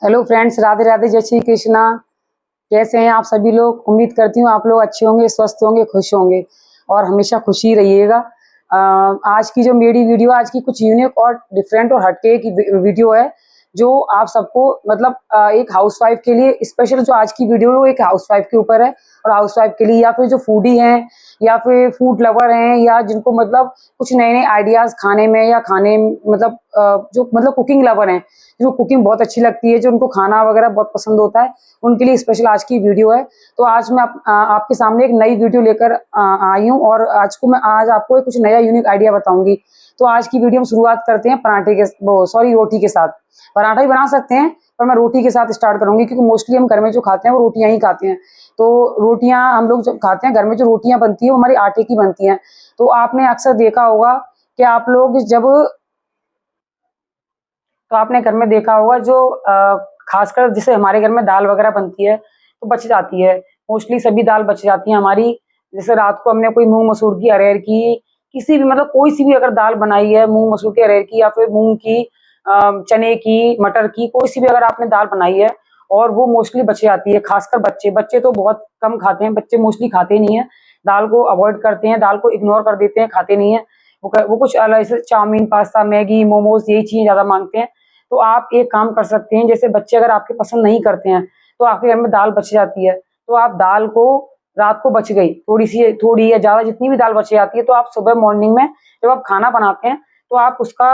Hello friends, Radhe Radhe, जय श्री कृष्णा। कैसे हैं आप सभी लोग? उम्मीद करती हूँ आप लोग अच्छे होंगे, स्वस्थ होंगे, खुश होंगे और हमेशा खुशी रहिएगा। आज की जो मेरी वीडियो, आज की कुछ यूनिक और डिफरेंट और हटके की वीडियो है, जो आप सबको मतलब एक हाउसवाइफ के लिए स्पेशल, जो आज की वीडियो है वो एक हाउसवाइफ के ऊपर है। और हाउसवाइफ के लिए या फिर जो फूडी हैं या फिर फूड लवर हैं या जिनको मतलब कुछ नए नए आइडियाज खाने में या खाने मतलब जो मतलब कुकिंग लवर हैं, जो कुकिंग बहुत अच्छी लगती है, जो उनको खाना वगैरह बहुत पसंद होता है, उनके लिए स्पेशल आज की वीडियो है। तो आज मैं आपके सामने एक नई वीडियो लेकर आई हूँ और आज आपको कुछ नया यूनिक आइडिया बताऊंगी। तो आज की वीडियो में शुरुआत करते हैं पराठे के रोटी के साथ। पराठा ही बना सकते हैं पर मैं रोटी के साथ स्टार्ट करूंगी, क्योंकि मोस्टली हम घर में जो खाते हैं वो रोटियां ही खाते हैं। तो रोटियां हम लोग जब खाते हैं घर में, जो रोटियां बनती है वो हमारी आटे की बनती हैं। तो आपने अक्सर देखा होगा कि आप लोग जब तो आपने घर में देखा होगा जो खासकर जैसे हमारे घर में दाल वगैरह बनती है तो बच जाती है। मोस्टली सभी दाल बच जाती है हमारी। जैसे रात को हमने कोई मूंग मसूर की, अरहर की, किसी भी मतलब कोई सी भी अगर दाल बनाई है, मूंग मसूर की, अरहर की या फिर मूंग की, चने की, मटर की, कोई सी भी अगर आपने दाल बनाई है और वो मोस्टली बच जाती है। खासकर बच्चे बच्चे तो बहुत कम खाते हैं, बच्चे मोस्टली खाते नहीं है, दाल को अवॉइड करते हैं, दाल को इग्नोर कर देते हैं, खाते नहीं है। वो कुछ अलग जैसे चाउमीन, पास्ता, मैगी, मोमोज, यही चीजें ज्यादा मांगते हैं। तो आप एक काम कर सकते हैं, जैसे बच्चे अगर आपके पसंद नहीं करते हैं तो आपके घर में दाल बच जाती है, तो आप दाल को, रात को बच गई थोड़ी या ज्यादा, जितनी भी दाल बच जाती है, तो आप सुबह मॉर्निंग में जब आप खाना बनाते हैं तो आप उसका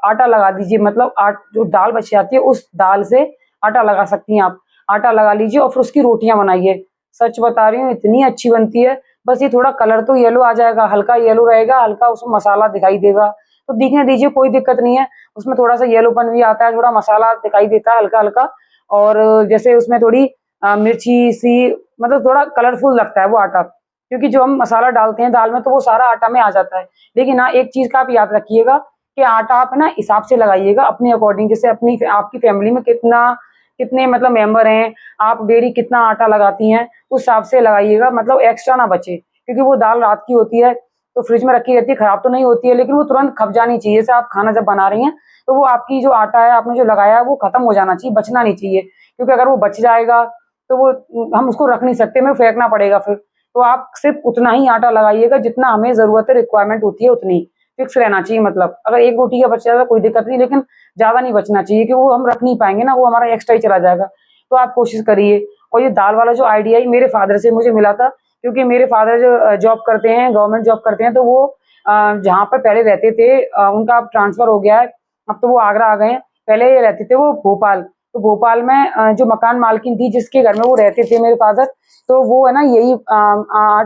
आटा लगा दीजिए। मतलब जो दाल बच जाती है उस दाल से आटा लगा सकती हैं आप। आटा लगा लीजिए और फिर उसकी रोटियां बनाइए। सच बता रही हूँ, इतनी अच्छी बनती है। बस ये थोड़ा कलर तो येलो आ जाएगा, हल्का येलो रहेगा, हल्का उसमें मसाला दिखाई देगा, तो दिखने दीजिए, कोई दिक्कत नहीं है। उसमें थोड़ा सा येलोपन भी आता है, थोड़ा मसाला दिखाई देता है हल्का हल्का। और जैसे उसमें थोड़ी मिर्ची सी, मतलब थोड़ा कलरफुल लगता है वो आटा, क्योंकि जो हम मसाला डालते हैं दाल में तो वो सारा आटा में आ जाता है। लेकिन हाँ, एक चीज का आप याद रखिएगा कि आटा आप ना हिसाब से लगाइएगा, अपने अकॉर्डिंग। जैसे आपकी फैमिली में कितने मतलब मेंबर हैं, आप डेली कितना आटा लगाती हैं, उस हिसाब से लगाइएगा, मतलब एक्स्ट्रा ना बचे। क्योंकि वो दाल रात की होती है तो फ्रिज में रखी रहती है, खराब तो नहीं होती है, लेकिन वो तुरंत खप जानी चाहिए। जैसे आप खाना जब बना रही हैं तो वो आपकी जो आटा है आपने जो लगाया है वो खत्म हो जाना चाहिए, बचना नहीं चाहिए। क्योंकि अगर वो बच जाएगा तो वो हम उसको रख नहीं सकते, हमें फेंकना पड़ेगा फिर। तो आप सिर्फ उतना ही आटा लगाइएगा जितना हमें जरूरत है, रिक्वायरमेंट होती है उतनी फिक्स रहना चाहिए। मतलब अगर एक रोटी का बच जाएगा कोई दिक्कत नहीं, लेकिन ज्यादा नहीं बचना चाहिए, कि वो हम रख नहीं पाएंगे ना, वो हमारा एक्स्ट्रा ही चला जाएगा। तो आप कोशिश करिए। और ये दाल वाला जो आइडिया ही मेरे फादर से मुझे मिला था, क्योंकि मेरे फादर जो जॉब करते हैं, गवर्नमेंट जॉब करते हैं, तो वो जहाँ पर पहले रहते थे उनका अब ट्रांसफर हो गया है, अब तो वो आगरा आ गए हैं। पहले ये रहते थे वो भोपाल। तो भोपाल में जो मकान मालकिन थी जिसके घर में वो रहते थे मेरे फादर, तो वो है ना यही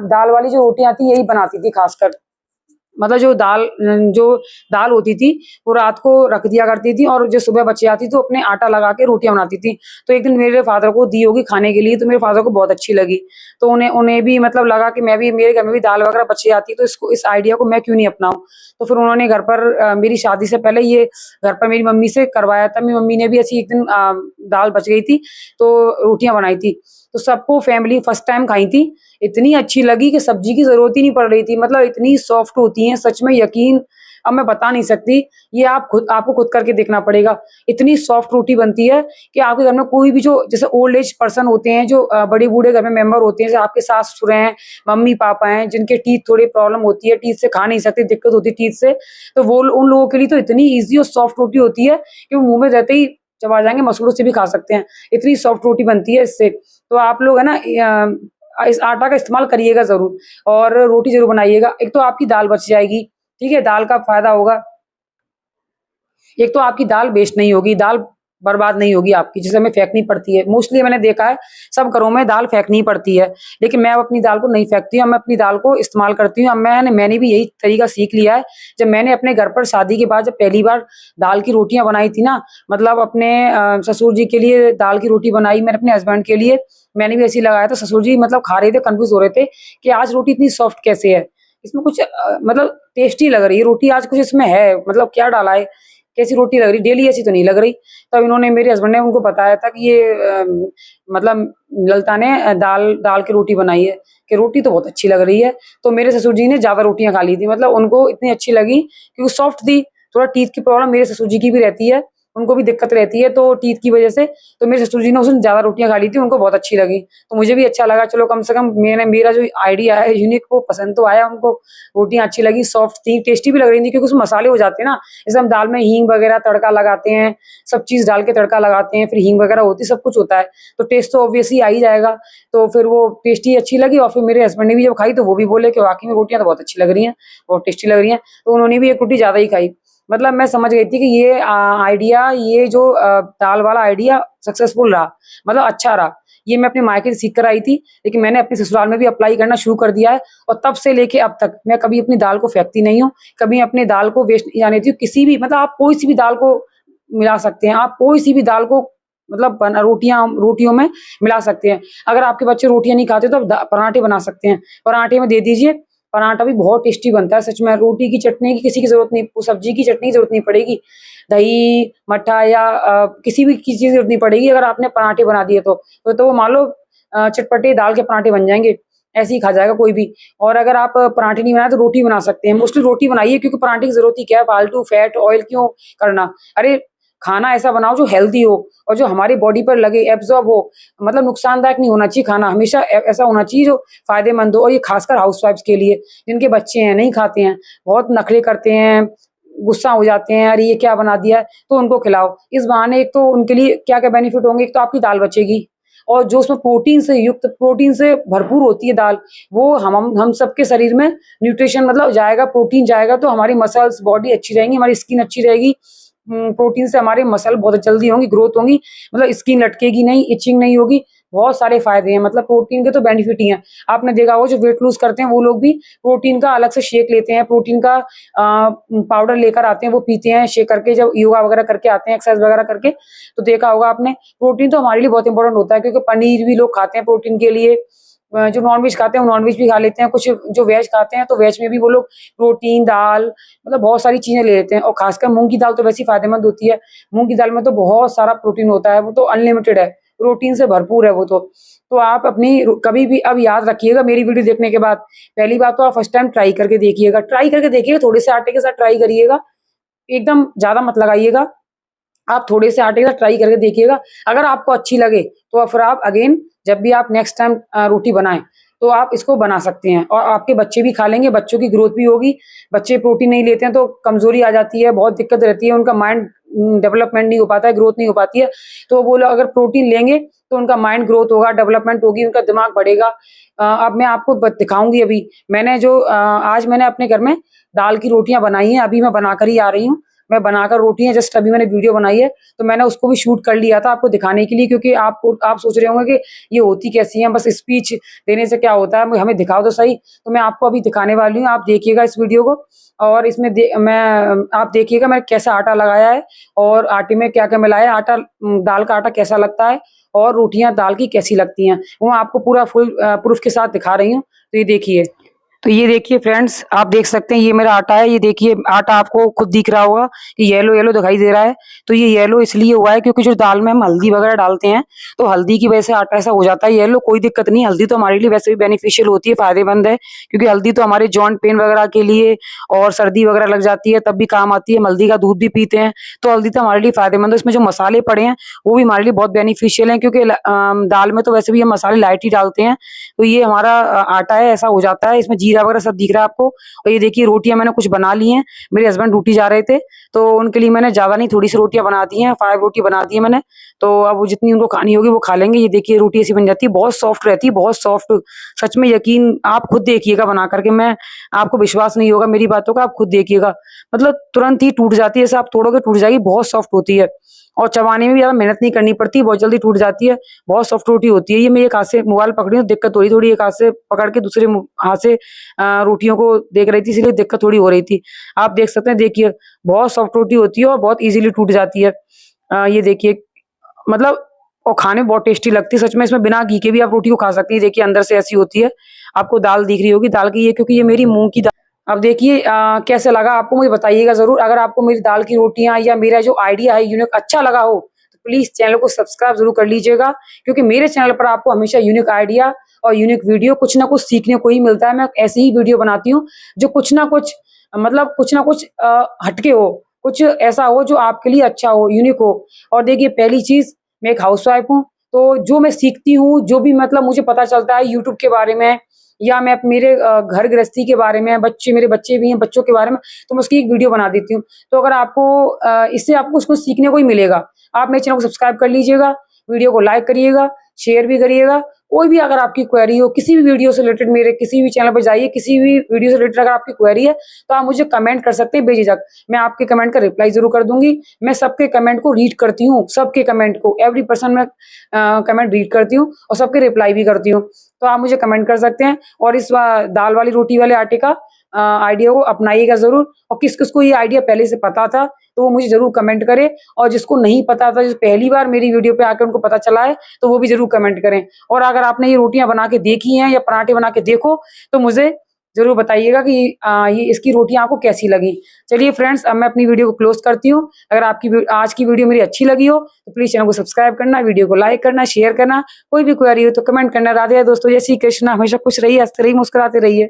दाल वाली जो रोटियां थी यही बनाती थी खासकर। मतलब जो दाल होती थी वो रात को रख दिया करती थी और जो सुबह बच जाती तो अपने आटा लगा के रोटियां बनाती थी। तो एक दिन मेरे फादर को दी होगी खाने के लिए, तो मेरे फादर को बहुत अच्छी लगी। तो उन्हें उन्हें भी मतलब लगा कि मैं भी, मेरे घर में भी दाल वगैरह बच जाती तो इस आइडिया को मैं क्यों नहीं अपनाऊं। तो फिर उन्होंने घर पर मेरी शादी से पहले ये घर पर मेरी मम्मी से करवाया था। मेरी मम्मी ने भी ऐसी एक दिन दाल बच गई थी तो रोटियां बनाई थी, तो सबको फैमिली फर्स्ट टाइम खाई थी। इतनी अच्छी लगी कि सब्जी की जरूरत ही नहीं पड़ रही थी। मतलब इतनी सॉफ्ट होती हैं, सच में यकीन अब मैं बता नहीं सकती। ये आपको खुद करके देखना पड़ेगा। इतनी सॉफ्ट रोटी बनती है कि आपके घर में कोई भी जो जैसे ओल्ड एज पर्सन होते हैं, जो बड़े बूढ़े घर में मेंबर होते हैं, जैसे आपके सास ससुर हैं, मम्मी पापा हैं, जिनके टीथ थोड़ी प्रॉब्लम होती है, टीथ से खा नहीं सकते, दिक्कत होती है टीथ से, तो वो उन लोगों के लिए तो इतनी ईजी और सॉफ्ट रोटी होती है कि वो मुंह में रहते ही चबा जाएंगे, मसूड़ों से भी खा सकते हैं। इतनी सॉफ्ट रोटी बनती है इससे। तो आप लोग है ना इस आटा का इस्तेमाल करिएगा जरूर और रोटी जरूर बनाइएगा। एक तो आपकी दाल बच जाएगी, ठीक है, दाल का फायदा होगा। एक तो आपकी दाल वेस्ट नहीं होगी, दाल बर्बाद नहीं होगी आपकी, जिसे हमें फेंकनी पड़ती है। मोस्टली मैंने देखा है सब घरों में दाल फेंकनी पड़ती है, लेकिन मैं अपनी दाल को नहीं फेंकती हूँ, मैं अपनी दाल को इस्तेमाल करती हूँ। अब मैंने भी यही तरीका सीख लिया है। जब मैंने अपने घर पर शादी के बाद जब पहली बार दाल की रोटियां बनाई थी ना, मतलब अपने ससुर जी के लिए दाल की रोटी बनाई, मैंने अपने हस्बैंड के लिए मैंने भी ऐसे ही लगाया। तो ससुर जी मतलब खा रहे थे, कंफ्यूज हो रहे थे कि आज रोटी इतनी सॉफ्ट कैसे है, इसमें कुछ मतलब टेस्टी लग रही है रोटी, आज कुछ इसमें है, मतलब क्या डाला है, कैसी रोटी लग रही, डेली ऐसी तो नहीं लग रही। तब इन्होंने, मेरे हस्बैंड ने उनको बताया था कि ये मतलब ललता ने दाल दाल की रोटी बनाई है, कि रोटी तो बहुत अच्छी लग रही है। तो मेरे ससुर जी ने ज्यादा रोटियां खा ली थी, मतलब उनको इतनी अच्छी लगी कि वो सॉफ्ट थी। थोड़ा टीथ की प्रॉब्लम मेरे ससुर जी की भी रहती है, उनको भी दिक्कत रहती है तो टीथ की वजह से। तो मेरे ससुर जी ने उसमें ज़्यादा रोटियाँ खा ली थी, उनको बहुत अच्छी लगी। तो मुझे भी अच्छा लगा, चलो कम से कम मेरा जो आइडिया है यूनिक, वो पसंद तो आया उनको। रोटियाँ अच्छी लगी, सॉफ्ट थी, टेस्टी भी लग रही थी, क्योंकि उसमें मसाले हो जाते हैं ना। जैसे हम दाल में हींग वगैरह तड़का लगाते हैं, सब चीज़ डाल के तड़का लगाते हैं, फिर हींग वगैरह होती है, सब कुछ होता है, तो टेस्ट तो ऑब्वियसली आ ही जाएगा। तो फिर वो टेस्टी अच्छी लगी, और फिर मेरे हस्बैंड ने भी जब खाई तो वो भी बोले कि वाक़ई में रोटियाँ तो बहुत अच्छी लग रही हैं, बहुत टेस्टी लग रही हैं। तो उन्होंने भी 1 रोटी ज़्यादा ही खाई। मतलब मैं समझ गई थी कि ये आइडिया, ये जो दाल वाला आइडिया सक्सेसफुल रहा, मतलब अच्छा रहा। ये मैं अपने मायके से सीख कर आई थी, लेकिन मैंने अपने ससुराल में भी अप्लाई करना शुरू कर दिया है, और तब से लेके अब तक मैं कभी अपनी दाल को फेंकती नहीं हूँ, कभी अपनी दाल को वेस्ट नहीं जाने देती हूँ। किसी भी, मतलब आप कोई सी भी दाल को मिला सकते हैं, आप कोई सी भी दाल को मतलब रोटियों में मिला सकते हैं। अगर आपके बच्चे रोटियाँ नहीं खाते तो आप पराठे बना सकते हैं, पराठे में दे दीजिए, पराठा भी बहुत टेस्टी बनता है सच में। रोटी की चटनी की किसी की ज़रूरत नहीं, सब्जी की चटनी की ज़रूरत नहीं पड़ेगी, दही, मट्ठा या किसी भी चीज़ की ज़रूरत नहीं पड़ेगी, अगर आपने पराठे बना दिए तो वो मान लो चटपटे दाल के पराठे बन जाएँगे, ऐसे ही खा जाएगा कोई भी। और अगर आप पराठे नहीं बनाए तो रोटी बना सकते हैं, मोस्टली रोटी बनाइए, क्योंकि पराठे की ज़रूरत ही क्या है, फालतू फैट, ऑयल क्यों करना? अरे! खाना ऐसा बनाओ जो हेल्दी हो और जो हमारी बॉडी पर लगे, एब्ज़ॉर्ब हो, मतलब नुकसानदायक नहीं होना चाहिए खाना, हमेशा ऐसा होना चाहिए जो फ़ायदेमंद हो। और ये खासकर हाउसवाइफ्स के लिए, जिनके बच्चे हैं, नहीं खाते हैं, बहुत नखरे करते हैं, गुस्सा हो जाते हैं, अरे ये क्या बना दिया है, तो उनको खिलाओ। इस बहाने एक तो उनके लिए क्या-क्या बेनिफिट होंगे, एक तो आपकी दाल बचेगी, और जो उसमें प्रोटीन से भरपूर होती है दाल, वो हम सबके शरीर में न्यूट्रिशन मतलब जाएगा, प्रोटीन जाएगा, तो हमारी मसल्स, बॉडी अच्छी रहेंगी, हमारी स्किन अच्छी रहेगी। प्रोटीन से हमारे मसल बहुत जल्दी होंगी, ग्रोथ होंगी, मतलब स्किन लटकेगी नहीं, इचिंग नहीं होगी, बहुत सारे फ़ायदे हैं, मतलब प्रोटीन के तो बेनिफिट ही हैं। आपने देखा होगा जो वेट लूज़ करते हैं वो लोग भी प्रोटीन का अलग से शेक लेते हैं, प्रोटीन का पाउडर लेकर आते हैं, वो पीते हैं शेक करके, जब योगा वगैरह करके आते हैं, एक्सरसाइज़ वगैरह करके, तो देखा होगा आपने। प्रोटीन तो हमारे लिए बहुत इंपॉर्टेंट होता है, क्योंकि पनीर भी लोग खाते हैं प्रोटीन के लिए। जो नॉन-वेज खाते हैं वो नॉन-वेज भी खा लेते हैं, कुछ जो वेज खाते हैं तो वेज में भी वो लोग प्रोटीन, दाल, मतलब बहुत सारी चीज़ें ले लेते हैं, और खासकर मूँग की दाल तो वैसे ही फ़ायदेमंद होती है। मूँग की दाल में तो बहुत सारा प्रोटीन होता है, वो तो अनलिमिटेड है, प्रोटीन से भरपूर है वो तो। तो आप अपनी कभी भी अब याद रखिएगा मेरी वीडियो देखने के बाद, पहली बात तो आप फर्स्ट टाइम ट्राई करके देखिएगा, थोड़े से आटे के साथ ट्राई करिएगा, एकदम ज़्यादा मत लगाइएगा। आप थोड़े से आटे का ट्राई करके देखिएगा, अगर आपको अच्छी लगे तो फिर आप अगेन जब भी आप नेक्स्ट टाइम रोटी बनाएँ, तो आप इसको बना सकते हैं, और आपके बच्चे भी खा लेंगे, बच्चों की ग्रोथ भी होगी। बच्चे प्रोटीन नहीं लेते हैं तो कमज़ोरी आ जाती है, बहुत दिक्कत रहती है, उनका माइंड डेवलपमेंट नहीं हो पाता है, ग्रोथ नहीं हो पाती है। तो वो लोग अगर प्रोटीन लेंगे तो उनका माइंड ग्रोथ होगा, डेवलपमेंट होगी, उनका दिमाग बढ़ेगा। अब मैं आपको दिखाऊँगी अभी, आज मैंने अपने घर में दाल की रोटियाँ बनाई हैं, अभी मैं बनाकर ही आ रही हूँ। मैं बनाकर रोटियाँ जस्ट अभी मैंने वीडियो बनाई है, तो मैंने उसको भी शूट कर लिया था आपको दिखाने के लिए, क्योंकि आप सोच रहे होंगे कि ये होती कैसी हैं, बस स्पीच देने से क्या होता है, हमें दिखाओ तो सही। तो मैं आपको अभी दिखाने वाली हूँ, आप देखिएगा इस वीडियो को, और इसमें आप देखिएगा मैंने कैसा आटा लगाया है, और आटे में क्या-क्या मिलाया है, दाल का आटा कैसा लगता है, और रोटियाँ दाल की कैसी लगती हैं, वो मैं आपको पूरा फुल प्रूफ के साथ दिखा रही हूँ। तो ये देखिए। तो ये देखिए फ्रेंड्स, आप देख सकते हैं ये मेरा आटा है, ये देखिए आटा आपको खुद दिख रहा होगा कि येलो-येलो दिखाई दे रहा है। तो ये येलो इसलिए हुआ है क्योंकि जो दाल में हम हल्दी वगैरह डालते हैं, तो हल्दी की वजह से आटा ऐसा हो जाता है येलो, कोई दिक्कत नहीं, हल्दी तो हमारे लिए वैसे भी बेनिफिशियल होती है, फ़ायदेमंद है, क्योंकि हल्दी तो हमारे जॉइंट पेन वगैरह के लिए और सर्दी वगैरह लग जाती है तब भी काम आती है, हम हल्दी का दूध भी पीते हैं, तो हल्दी तो हमारे लिए फ़ायदेमंद है। इसमें जो मसाले पड़े हैं, वो भी हमारे लिए बहुत बेनिफिशियल हैं, क्योंकि दाल में तो वैसे भी हम मसाले लाइट ही डालते हैं। तो ये हमारा आटा है, ऐसा हो जाता है, इसमें जीरा वगैरह सब दिख रहा है आपको। और ये देखिए रोटियाँ मैंने कुछ बना ली हैं, मेरे हस्बैंड ड्यूटी जा रहे थे, तो उनके लिए मैंने ज़्यादा नहीं थोड़ी-सी रोटियाँ बना दी हैं, 5 रोटी बना दी है मैंने, तो अब वो जितनी उनको खानी होगी वो खा लेंगे। ये देखिए रोटी ऐसी बन जाती है, बहुत सॉफ्ट रहती है, बहुत सॉफ्ट, सच में यकीन आप खुद देखिएगा बना कर के, मैं आपको विश्वास नहीं होगा मेरी बातों का, आप खुद देखिएगा, मतलब तुरंत ही टूट जाती है, ऐसे आप तोड़ोगे टूट जाएगी, बहुत सॉफ्ट होती है, और चबाने में भी ज़्यादा मेहनत नहीं करनी पड़ती, बहुत जल्दी टूट जाती है, बहुत सॉफ्ट रोटी होती है। ये मैं एक हाथ से मोबाइल पकड़ी हूँ, दिक्कत हो रही थोड़ी, एक हाथ से पकड़ के दूसरे हाथ से रोटियों को देख रही थी, इसलिए दिक्कत थोड़ी हो रही थी। आप देख सकते हैं, देखिए बहुत सॉफ्ट रोटी होती है और बहुत ईज़िली टूट जाती है। ये देखिए, मतलब, और खाने में बहुत टेस्टी लगती है सच में, इसमें बिना घी के भी आप रोटी को खा सकती हैं। देखिए अंदर से ऐसी होती है, आपको दाल दिख रही होगी, दाल की, ये क्योंकि ये मेरी मूँग की दाल। अब देखिए कैसा लगा आपको, मुझे बताइएगा ज़रूर। अगर आपको मेरी दाल की रोटियाँ या मेरा जो आइडिया है यूनिक अच्छा लगा हो, तो प्लीज़ चैनल को सब्सक्राइब ज़रूर कर लीजिएगा, क्योंकि मेरे चैनल पर आपको हमेशा यूनिक आइडिया और यूनिक वीडियो कुछ ना कुछ सीखने को ही मिलता है। मैं ऐसी ही वीडियो बनाती हूँ जो कुछ ना कुछ, मतलब कुछ ना कुछ हटके हो, कुछ ऐसा हो जो आपके लिए अच्छा हो, यूनिक हो। और देखिए पहली चीज़, मैं एक हाउसवाइफ हूँ, तो जो मैं सीखती हूँ, जो भी मतलब मुझे पता चलता है यूट्यूब के बारे में या मैं मेरे घर गृहस्थी के बारे में, मेरे बच्चे भी हैं, बच्चों के बारे में, तो मैं उसकी एक वीडियो बना देती हूँ। तो अगर आपको इससे आपको कुछ सीखने को ही मिलेगा। आप मेरे चैनल को सब्सक्राइब कर लीजिएगा, वीडियो को लाइक करिएगा, शेयर भी करिएगा। कोई भी अगर आपकी क्वेरी हो, किसी भी वीडियो से रिलेटेड मेरे किसी भी चैनल पे जाइए, किसी भी वीडियो से रिलेटेड अगर आपकी क्वेरी है, तो आप मुझे कमेंट कर सकते हैं बेझिझक। मैं आपके कमेंट का रिप्लाई ज़रूर कर दूँगी। मैं सबके कमेंट को रीड करती हूँ, सबके कमेंट को, एवरी पर्सन मैं कमेंट रीड करती हूँ और सबके रिप्लाई भी करती हूँ। तो आप मुझे कमेंट कर सकते हैं और इस दाल वाली रोटी वाले आटे का आइडिया को अपनाइएगा ज़रूर। और किस-किस को ये आइडिया पहले से पता था, तो वो मुझे ज़रूर कमेंट करें। और जिसको नहीं पता था, जो पहली बार मेरी वीडियो पे आके उनको पता चला है, तो वो भी ज़रूर कमेंट करें। और अगर आपने ये रोटियाँ बना के देखी हैं या पराठे बना के देखो, तो मुझे ज़रूर बताइएगा कि ये इसकी रोटियाँ आपको कैसी लगी। चलिए फ्रेंड्स, अब मैं अपनी वीडियो को क्लोज़ करती हूँ। अगर आपकी आज की वीडियो मेरी अच्छी लगी हो, तो प्लीज़ चैनल को सब्सक्राइब करना, वीडियो को लाइक करना, शेयर करना। कोई भी क्वेरी हो तो कमेंट करना। राधे राधे दोस्तों, जय श्री कृष्ण। हमेशा खुश रहिए, हँसते रहिए, मुस्कुराते रहिए।